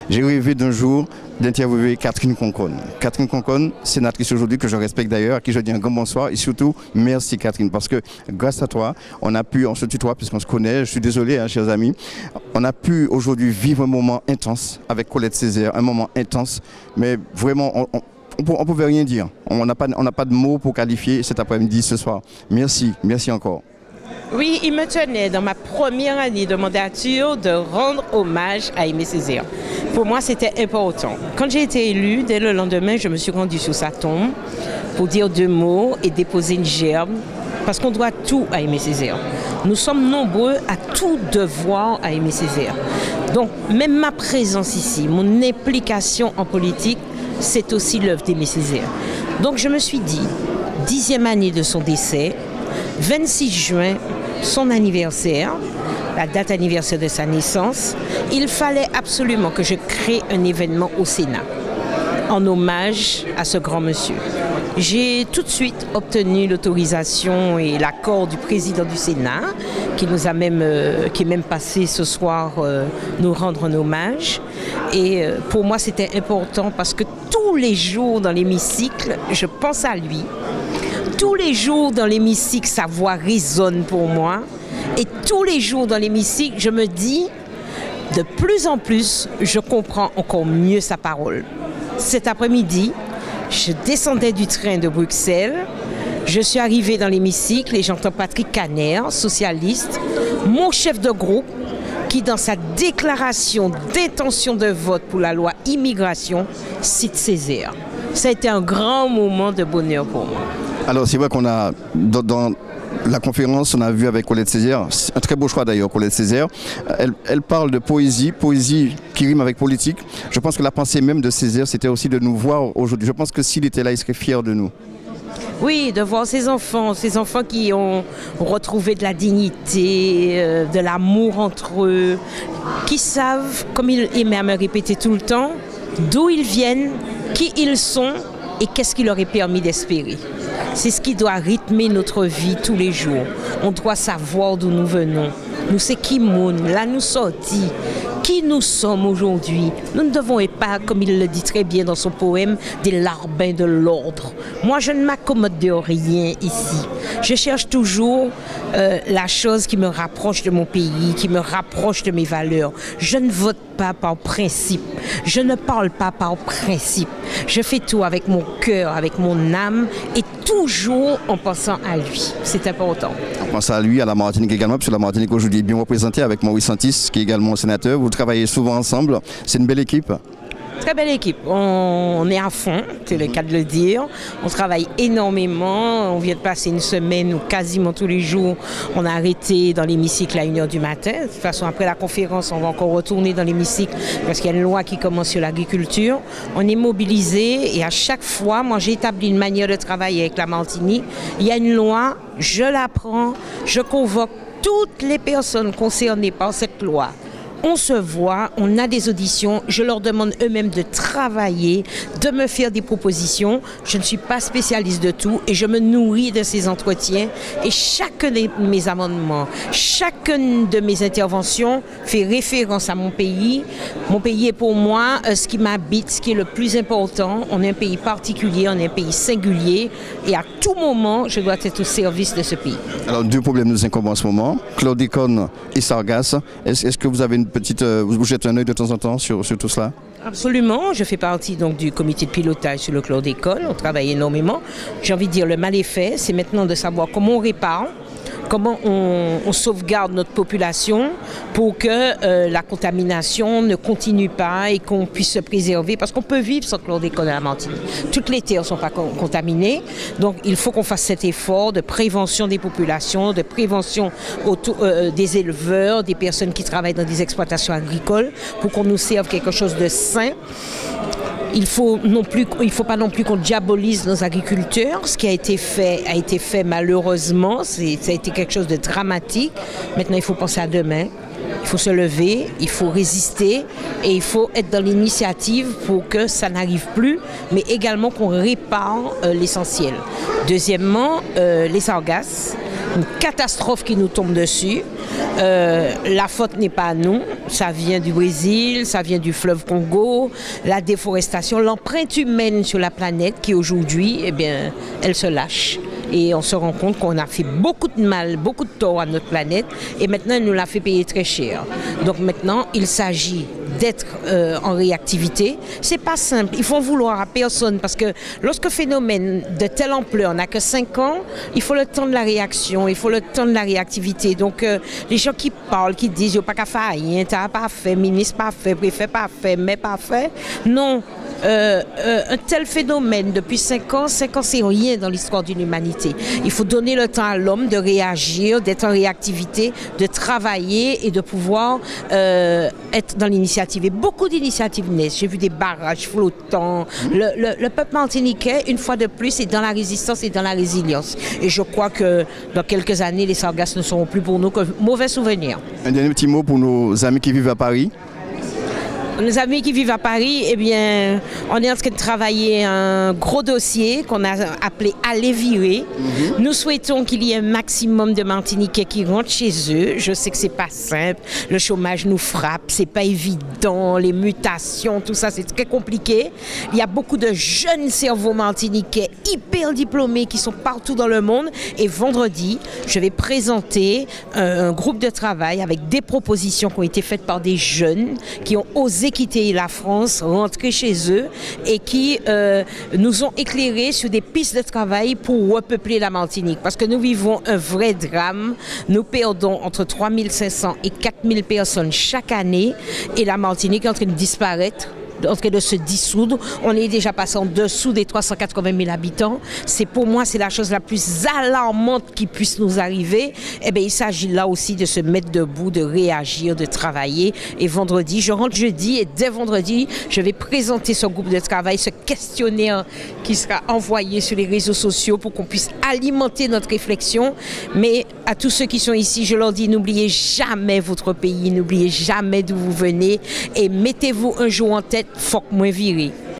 J'ai rêvé d'un jour d'interviewer Catherine Conconne. Catherine Conconne, sénatrice aujourd'hui que je respecte d'ailleurs, à qui je dis un grand bonsoir et surtout merci Catherine parce que grâce à toi, on se tutoie puisqu'on se connaît, je suis désolé chers amis, on a pu aujourd'hui vivre un moment intense avec Colette Césaire, un moment intense, mais vraiment on ne pouvait rien dire, on n'a pas de mots pour qualifier cet après-midi, ce soir. Merci encore. Oui, il me tenait dans ma première année de mandature de rendre hommage à Aimé Césaire. Pour moi, c'était important. Quand j'ai été élue, dès le lendemain, je me suis rendue sur sa tombe pour dire 2 mots et déposer une gerbe, parce qu'on doit tout à Aimé Césaire. Nous sommes nombreux à tout devoir à Aimé Césaire. Donc, même ma présence ici, mon implication en politique, c'est aussi l'œuvre d'Aimé Césaire. Donc, je me suis dit, 10e année de son décès, 26 juin, son anniversaire, la date anniversaire de sa naissance, il fallait absolument que je crée un événement au Sénat en hommage à ce grand monsieur. J'ai tout de suite obtenu l'autorisation et l'accord du président du Sénat qui est même passé ce soir nous rendre un hommage. Et pour moi, c'était important parce que tous les jours dans l'hémicycle, je pense à lui. Tous les jours dans l'hémicycle, sa voix résonne pour moi. Et tous les jours dans l'hémicycle, je me dis, de plus en plus, je comprends encore mieux sa parole. Cet après-midi, je descendais du train de Bruxelles. Je suis arrivée dans l'hémicycle et j'entends Patrick Caner, socialiste, mon chef de groupe, qui dans sa déclaration d'intention de vote pour la loi immigration, cite Césaire. Ça a été un grand moment de bonheur pour moi. Alors c'est vrai qu'on a, dans la conférence, on a vu avec Colette Césaire, un très beau choix d'ailleurs, Colette Césaire, elle parle de poésie qui rime avec politique. Je pense que la pensée même de Césaire, c'était aussi de nous voir aujourd'hui. Je pense que s'il était là, il serait fier de nous. Oui, de voir ces enfants qui ont retrouvé de la dignité, de l'amour entre eux, qui savent, comme il aimait à me répéter tout le temps, d'où ils viennent, qui ils sont et qu'est-ce qui leur est permis d'espérer. C'est ce qui doit rythmer notre vie tous les jours. On doit savoir d'où nous venons. Nous c'est qui moun, là nous sortis. Qui nous sommes aujourd'hui. Nous ne devons pas, comme il le dit très bien dans son poème, des larbins de l'ordre. Moi, je ne m'accommode de rien ici. Je cherche toujours la chose qui me rapproche de mon pays, qui me rapproche de mes valeurs. Je ne vote pas par principe. Je ne parle pas par principe. Je fais tout avec mon cœur, avec mon âme et toujours en pensant à lui. C'est important. On pense à lui, à la Martinique également, puisque la Martinique aujourd'hui est bien représentée avec Maurice Santis, qui est également sénateur. Vous travaillez souvent ensemble. C'est une belle équipe. Très belle équipe. On est à fond, c'est le cas de le dire. On travaille énormément. On vient de passer une semaine où quasiment tous les jours, on a arrêté dans l'hémicycle à 1h du matin. De toute façon, après la conférence, on va encore retourner dans l'hémicycle parce qu'il y a une loi qui commence sur l'agriculture. On est mobilisés et à chaque fois, moi j'ai établi une manière de travailler avec la Martinique. Il y a une loi, je la prends, je convoque toutes les personnes concernées par cette loi. On se voit, on a des auditions, je leur demande eux-mêmes de travailler, de me faire des propositions. Je ne suis pas spécialiste de tout et je me nourris de ces entretiens. Et chacun de mes amendements, chacune de mes interventions fait référence à mon pays. Mon pays est pour moi ce qui m'habite, ce qui est le plus important. On est un pays particulier, on est un pays singulier et à tout moment, je dois être au service de ce pays. Alors, 2 problèmes nous incombent en ce moment, chlordécone et sargasse. Est-ce que vous avez vous jetez un œil de temps en temps sur tout cela? Absolument, je fais partie donc du comité de pilotage sur le chlordécone, on travaille énormément. J'ai envie de dire le mal est fait, c'est maintenant de savoir comment on répare, comment on sauvegarde notre population pour que la contamination ne continue pas et qu'on puisse se préserver parce qu'on peut vivre sans chlordécone à la Martinique. Toutes les terres ne sont pas contaminées, donc il faut qu'on fasse cet effort de prévention des populations, de prévention des éleveurs, des personnes qui travaillent dans des exploitations agricoles pour qu'on nous serve quelque chose de sain. Il ne faut pas non plus qu'on diabolise nos agriculteurs. Ce qui a été fait malheureusement. Ça a été quelque chose de dramatique. Maintenant, il faut penser à demain. Il faut se lever, il faut résister et il faut être dans l'initiative pour que ça n'arrive plus, mais également qu'on répare l'essentiel. Deuxièmement, les sargasses. une catastrophe qui nous tombe dessus. La faute n'est pas à nous, ça vient du Brésil, ça vient du fleuve Congo, la déforestation, l'empreinte humaine sur la planète qui aujourd'hui, eh bien, elle se lâche. Et on se rend compte qu'on a fait beaucoup de mal, beaucoup de tort à notre planète et maintenant elle nous l'a fait payer très cher. Donc maintenant, il s'agit d'être en réactivité. C'est pas simple, il faut vouloir à personne parce que lorsque phénomène de telle ampleur n'a que 5 ans, il faut le temps de la réaction, il faut le temps de la réactivité. Donc les gens qui parlent, qui disent « pas qu'à faire rien, t'as pas fait, ministre pas fait, préfet pas fait, mais pas fait », non. Un tel phénomène depuis 5 ans c'est rien dans l'histoire d'une humanité. Il faut donner le temps à l'homme de réagir, d'être en réactivité, de travailler et de pouvoir être dans l'initiative. Et beaucoup d'initiatives naissent. J'ai vu des barrages flottants. Le peuple martiniquais, une fois de plus, est dans la résistance et dans la résilience. Et je crois que dans quelques années, les sargasses ne seront plus pour nous que mauvais souvenirs. Un dernier petit mot pour nos amis qui vivent à Paris. Nos amis qui vivent à Paris, eh bien, on est en train de travailler un gros dossier qu'on a appelé « Aller virer ». Nous souhaitons qu'il y ait un maximum de Martiniquais qui rentrent chez eux. Je sais que c'est pas simple, le chômage nous frappe, c'est pas évident, les mutations, tout ça, c'est très compliqué. Il y a beaucoup de jeunes cerveaux martiniquais hyper diplômés qui sont partout dans le monde. Et vendredi, je vais présenter un groupe de travail avec des propositions qui ont été faites par des jeunes qui ont osé quitter la France, rentrer chez eux et qui nous ont éclairés sur des pistes de travail pour repeupler la Martinique. Parce que nous vivons un vrai drame. Nous perdons entre 3500 et 4000 personnes chaque année et la Martinique est en train de disparaître, en train de se dissoudre. On est déjà passé en dessous des 380 000 habitants. Pour moi, c'est la chose la plus alarmante qui puisse nous arriver. Eh bien, il s'agit là aussi de se mettre debout, de réagir, de travailler. Et vendredi, je rentre jeudi et dès vendredi, je vais présenter ce groupe de travail, ce questionnaire qui sera envoyé sur les réseaux sociaux pour qu'on puisse alimenter notre réflexion. Mais à tous ceux qui sont ici, je leur dis, n'oubliez jamais votre pays, n'oubliez jamais d'où vous venez et mettez-vous un jour en tête, faut que moi virer.